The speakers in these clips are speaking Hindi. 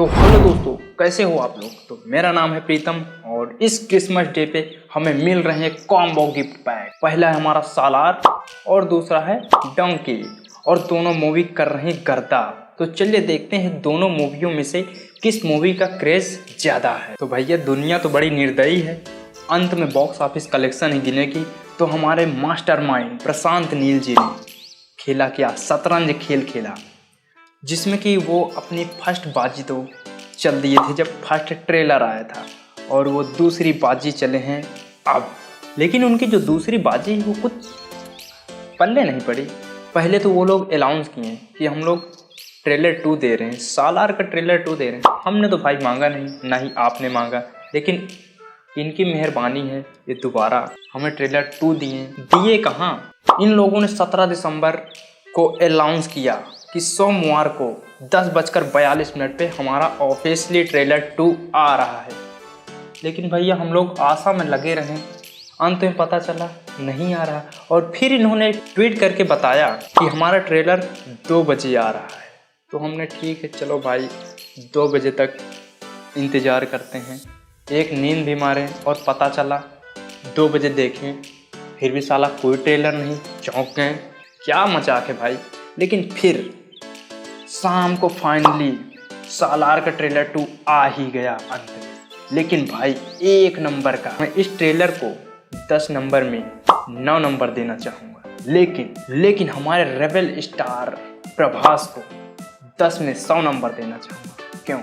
तो हेलो दोस्तों, कैसे हो आप लोग। तो मेरा नाम है प्रीतम और इस क्रिसमस डे पे हमें मिल रहे हैं कॉम्बो गिफ्ट पैक। पहला है हमारा सालार और दूसरा है डंकी और दोनों मूवी कर रहे हैं गर्दा। तो चलिए देखते हैं दोनों मूवियों में से किस मूवी का क्रेज ज्यादा है। तो भैया दुनिया तो बड़ी निर्दयी है, अंत में बॉक्स ऑफिस कलेक्शन ही गिनेगी। तो हमारे मास्टरमाइंड प्रशांत नील जी ने खेला क्या, शतरंज खेल खेला, जिसमें कि वो अपनी फर्स्ट बाजी तो चल दिए थे जब फर्स्ट ट्रेलर आया था, और वो दूसरी बाजी चले हैं अब। लेकिन उनकी जो दूसरी बाजी है वो कुछ पल्ले नहीं पड़ी। पहले तो वो लोग अनाउंस किए कि हम लोग ट्रेलर 2 दे रहे हैं, सालार का ट्रेलर 2 दे रहे हैं। हमने तो भाई मांगा नहीं, ना ही आपने मांगा, लेकिन इनकी मेहरबानी है ये दोबारा हमें ट्रेलर 2 दिए कहाँ। इन लोगों ने 17 दिसंबर को अनाउंस किया कि सोमवार को 10:42 पे हमारा ऑफिशियली ट्रेलर 2 आ रहा है। लेकिन भैया हम लोग आशा में लगे रहे, अंत में पता चला नहीं आ रहा। और फिर इन्होंने ट्वीट करके बताया कि हमारा ट्रेलर 2 बजे आ रहा है। तो हमने ठीक है चलो भाई 2 बजे तक इंतज़ार करते हैं। एक नींद भी मारे और पता चला 2 बजे देखें, फिर भी साला कोई ट्रेलर नहीं। चौंक गए, क्या मजाक है भाई। लेकिन फिर शाम को फाइनली सालार का ट्रेलर 2 आ ही गया अंत में। लेकिन भाई 1 नंबर का, मैं इस ट्रेलर को 10 नंबर में 9 नंबर देना चाहूँगा। लेकिन हमारे रेबल स्टार प्रभास को 10 में 100 नंबर देना चाहूँगा। क्यों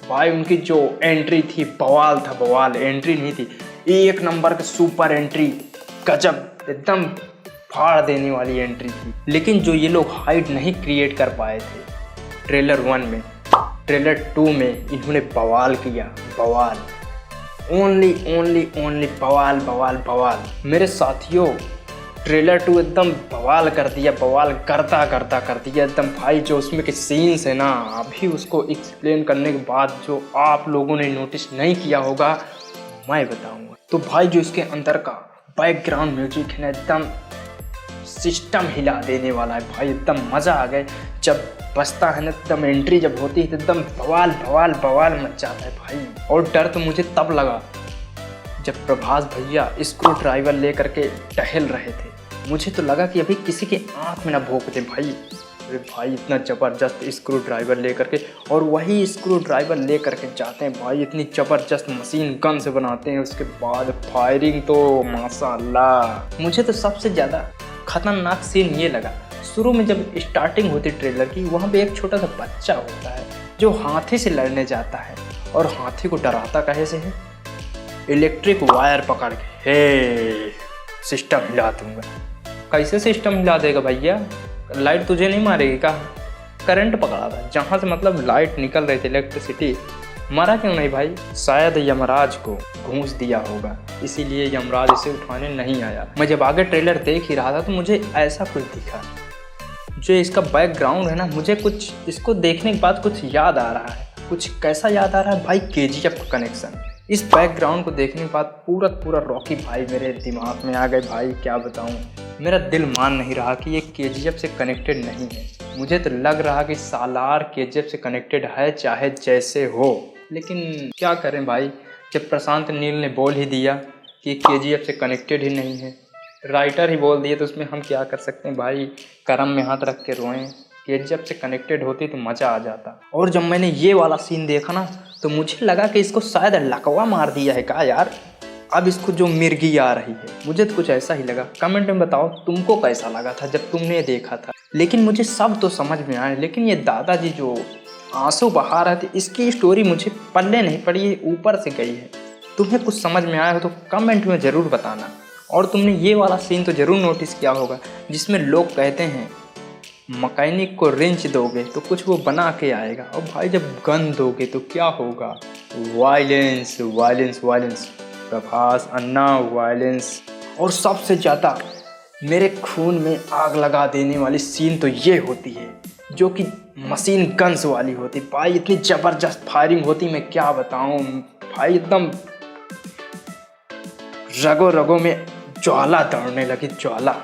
भाई, उनकी जो एंट्री थी बवाल था, बवाल एंट्री नहीं थी, 1 नंबर का सुपर एंट्री, गजब, एकदम फाड़ देने वाली एंट्री थी। लेकिन जो ये लोग हाइट नहीं क्रिएट कर पाए थे ट्रेलर 1 में, ट्रेलर 2 में इन्होंने बवाल किया, बवाल, ओनली बवाल बवाल बवाल। मेरे साथियों ट्रेलर 2 एकदम बवाल कर दिया, बवाल करता कर दिया एकदम भाई। जो उसमें के सीन्स है ना, अभी उसको एक्सप्लेन करने के बाद जो आप लोगों ने नोटिस नहीं किया होगा मैं बताऊंगा। तो भाई जो इसके अंदर का बैकग्राउंड म्यूजिक है ना, एकदम सिस्टम हिला देने वाला है भाई। एकदम मज़ा आ गया जब बजता है ना, एकदम एंट्री जब होती है तो एकदम बवाल बवाल बवाल मच जाता है भाई। और डर तो मुझे तब लगा जब प्रभास भैया स्क्रू ड्राइवर लेकर के टहल रहे थे। मुझे तो लगा कि अभी किसी के आँख में ना भोंक दे भाई। अरे भाई इतना ज़बरदस्त स्क्रू ड्राइवर लेकर के, और वही स्क्रू ड्राइवर लेकर के जाते हैं भाई, इतनी ज़बरदस्त मशीन गन से बनाते हैं। उसके बाद फायरिंग तो माशाल्लाह। मुझे तो सबसे ज़्यादा खतरनाक सीन ये लगा, शुरू में जब स्टार्टिंग होती ट्रेलर की, वहाँ पे एक छोटा सा बच्चा होता है जो हाथी से लड़ने जाता है, और हाथी को डराता कैसे है, इलेक्ट्रिक वायर पकड़ के, हे सिस्टम हिला दूंगा। कैसे सिस्टम हिला देगा भैया, लाइट तुझे नहीं मारेगी का, करंट पकड़ा था जहाँ से, मतलब लाइट निकल रही थी, इलेक्ट्रिसिटी। मरा क्यों नहीं भाई, शायद यमराज को घूंस दिया होगा, इसीलिए यमराज इसे उठाने नहीं आया। मैं जब आगे ट्रेलर देख ही रहा था तो मुझे ऐसा कुछ दिखा, जो इसका बैकग्राउंड है ना, मुझे कुछ इसको देखने के बाद कुछ याद आ रहा है। कुछ कैसा याद आ रहा है भाई, KGF का कनेक्शन। इस बैकग्राउंड को देखने के बाद पूरा रॉकी भाई मेरे दिमाग में आ गए भाई, क्या बताऊँ। मेरा दिल मान नहीं रहा कि ये KGF से कनेक्टेड नहीं है। मुझे तो लग रहा कि सालार KGF से कनेक्टेड है, चाहे जैसे हो। लेकिन क्या करें भाई, जब प्रशांत नील ने बोल ही दिया कि KGF से कनेक्टेड ही नहीं है, राइटर ही बोल दिए, तो उसमें हम क्या कर सकते हैं भाई, करम में हाथ रख के रोएं। KGF से कनेक्टेड होती तो मज़ा आ जाता। और जब मैंने ये वाला सीन देखा ना, तो मुझे लगा कि इसको शायद लकवा मार दिया है का यार, अब इसको जो मिर्गी आ रही है। मुझे तो कुछ ऐसा ही लगा। कमेंट में बताओ तुमको कैसा लगा था जब तुमने देखा था। लेकिन मुझे सब तो समझ में आए, लेकिन ये दादाजी जो आंसू बहा रहे थे, इसकी स्टोरी मुझे पल्ले नहीं पड़ी, ये ऊपर से गई है। तुम्हें कुछ समझ में आया हो तो कमेंट में ज़रूर बताना। और तुमने ये वाला सीन तो ज़रूर नोटिस किया होगा जिसमें लोग कहते हैं मैकेनिक को रिंच दोगे तो कुछ वो बना के आएगा, और भाई जब गन दोगे तो क्या होगा, वायलेंस वायलेंस वायलेंस, प्रभास अन्ना वायलेंस। और सबसे ज़्यादा मेरे खून में आग लगा देने वाली सीन तो ये होती है जो कि मशीन गन्स वाली होती भाई। इतनी ज़बरदस्त फायरिंग होती, मैं क्या बताऊं भाई, एकदम रगों रगों में ज्वाला दौड़ने लगी, ज्वाला।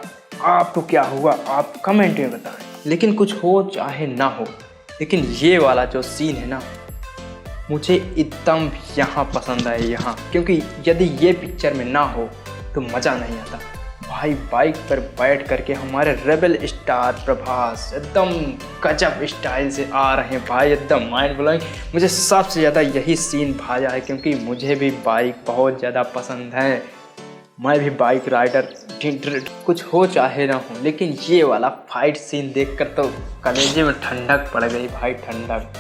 आपको क्या हुआ आप कमेंट में बताएं। लेकिन कुछ हो चाहे ना हो, लेकिन ये वाला जो सीन है ना, मुझे एकदम यहाँ पसंद आए यहाँ, क्योंकि यदि ये पिक्चर में ना हो तो मज़ा नहीं आता। भाई बाइक पर बैठ करके हमारे रेबल स्टार प्रभास एकदम गजब स्टाइल से आ रहे हैं भाई, एकदम माइंड ब्लोइंग। मुझे सबसे ज़्यादा यही सीन भाया है, क्योंकि मुझे भी बाइक बहुत ज़्यादा पसंद है। मैं भी बाइक राइडर, कुछ हो चाहे ना हो, लेकिन ये वाला फाइट सीन देखकर तो कलेजे में ठंडक पड़ गई भाई, ठंडक।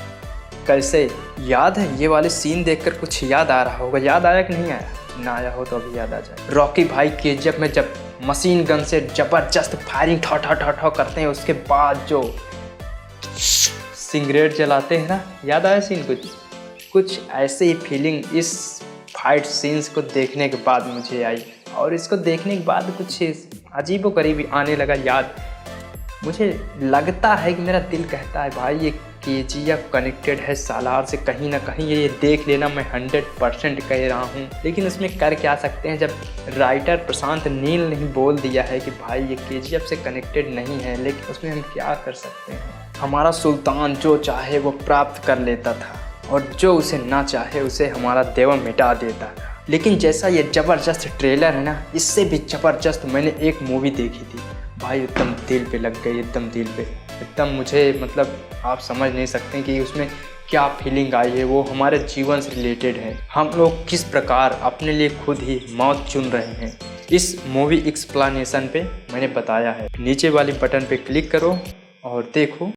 कैसे याद है ये वाले सीन देखकर कुछ याद आ रहा होगा, याद आया कि नहीं आया? ना आया हो तो अभी याद आ जाए। रॉकी भाई केजीएफ में जब मशीन गन से ज़बरदस्त फायरिंग ठा ठा ठा ठा करते हैं, उसके बाद जो सिगरेट जलाते हैं ना, याद आया सीन? कुछ ऐसे ही फीलिंग इस फाइट सीन्स को देखने के बाद मुझे आई, और इसको देखने के बाद कुछ अजीबोगरीब आने लगा याद। मुझे लगता है कि मेरा दिल कहता है भाई ये केजीएफ कनेक्टेड है सालार से कहीं ना कहीं, ये देख लेना, मैं 100% कह रहा हूँ। लेकिन उसमें कर क्या सकते हैं, जब राइटर प्रशांत नील ने बोल दिया है कि भाई ये केजीएफ से कनेक्टेड नहीं है, लेकिन उसमें हम क्या कर सकते हैं। हमारा सुल्तान जो चाहे वो प्राप्त कर लेता था, और जो उसे ना चाहे उसे हमारा देवा मिटा देता था। लेकिन जैसा ये ज़बरदस्त ट्रेलर है ना, इससे भी ज़बरदस्त मैंने एक मूवी देखी थी भाई, एकदम दिल पे लग गई, एकदम दिल पे, एकदम मुझे मतलब आप समझ नहीं सकते कि उसमें क्या फीलिंग आई है। वो हमारे जीवन से रिलेटेड है, हम लोग किस प्रकार अपने लिए खुद ही मौत चुन रहे हैं। इस मूवी एक्सप्लेनेशन पे मैंने बताया है, नीचे वाली बटन पे क्लिक करो और देखो।